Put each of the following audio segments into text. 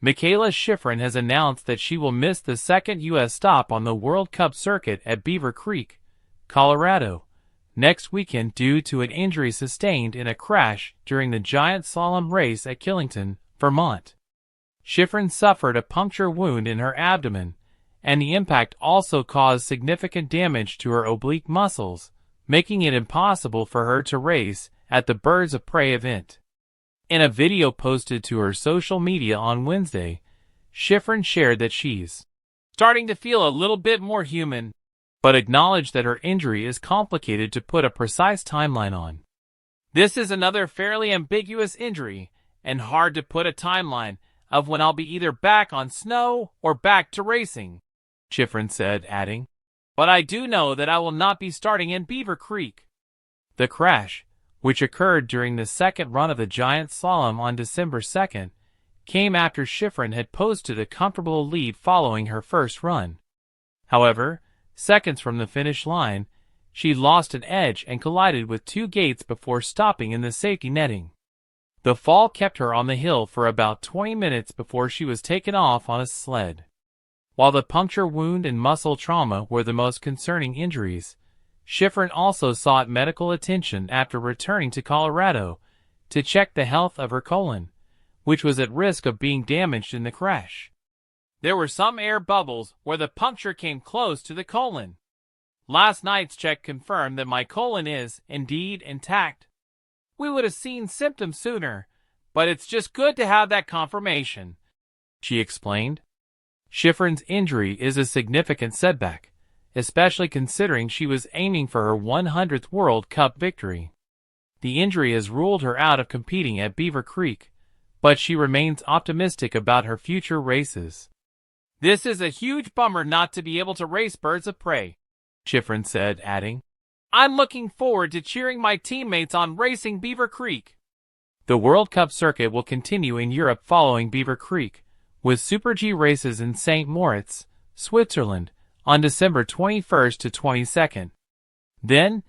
Mikaela Shiffrin has announced that she will miss the second U.S. stop on the World Cup circuit at Beaver Creek, Colorado, next weekend due to an injury sustained in a crash during the Giant Slalom race at Killington, Vermont. Shiffrin suffered a puncture wound in her abdomen, and the impact also caused significant damage to her oblique muscles, making it impossible for her to race at the Birds of Prey event. In a video posted to her social media on Wednesday, Shiffrin shared that she's starting to feel a little bit more human, but acknowledged that her injury is complicated to put a precise timeline on. "This is another fairly ambiguous injury, and hard to put a timeline of when I'll be either back on snow or back to racing," Shiffrin said, adding, "But I do know that I will not be starting in Beaver Creek." The crash, which occurred during the second run of the Giant Slalom on December 2nd, came after Shiffrin had posted a comfortable lead following her first run. However, seconds from the finish line, she lost an edge and collided with two gates before stopping in the safety netting. The fall kept her on the hill for about 20 minutes before she was taken off on a sled. While the puncture wound and muscle trauma were the most concerning injuries, Shiffrin also sought medical attention after returning to Colorado to check the health of her colon, which was at risk of being damaged in the crash. "There were some air bubbles where the puncture came close to the colon. Last night's check confirmed that my colon is, indeed, intact. We would have seen symptoms sooner, but it's just good to have that confirmation," she explained. Shiffrin's injury is a significant setback, especially considering she was aiming for her 100th World Cup victory. The injury has ruled her out of competing at Beaver Creek, but she remains optimistic about her future races. "This is a huge bummer not to be able to race Birds of Prey," Shiffrin said, adding, "I'm looking forward to cheering my teammates on racing Beaver Creek." The World Cup circuit will continue in Europe following Beaver Creek, with Super G races in St. Moritz, Switzerland, on December 21st to 22nd. Then,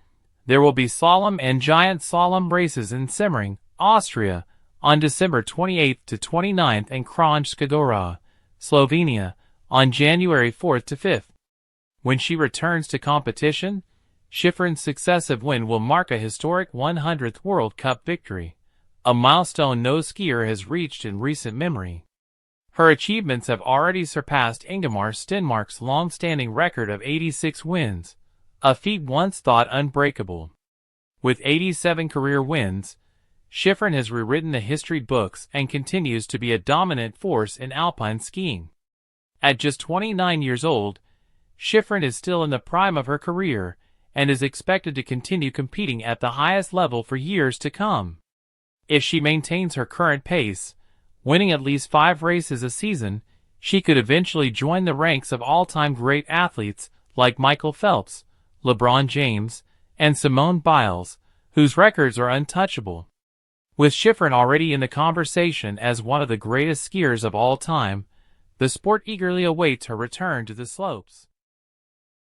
there will be slalom and giant slalom races in Semmering, Austria, on December 28th to 29th and Kranjska Gora, Slovenia, on January 4th to 5th. When she returns to competition, Shiffrin's successive win will mark a historic 100th World Cup victory, a milestone no skier has reached in recent memory. Her achievements have already surpassed Ingemar Stenmark's long-standing record of 86 wins, a feat once thought unbreakable. With 87 career wins, Shiffrin has rewritten the history books and continues to be a dominant force in alpine skiing. At just 29 years old, Shiffrin is still in the prime of her career and is expected to continue competing at the highest level for years to come. If she maintains her current pace, winning at least 5 races a season, she could eventually join the ranks of all-time great athletes like Michael Phelps, LeBron James, and Simone Biles, whose records are untouchable. With Shiffrin already in the conversation as one of the greatest skiers of all time, the sport eagerly awaits her return to the slopes.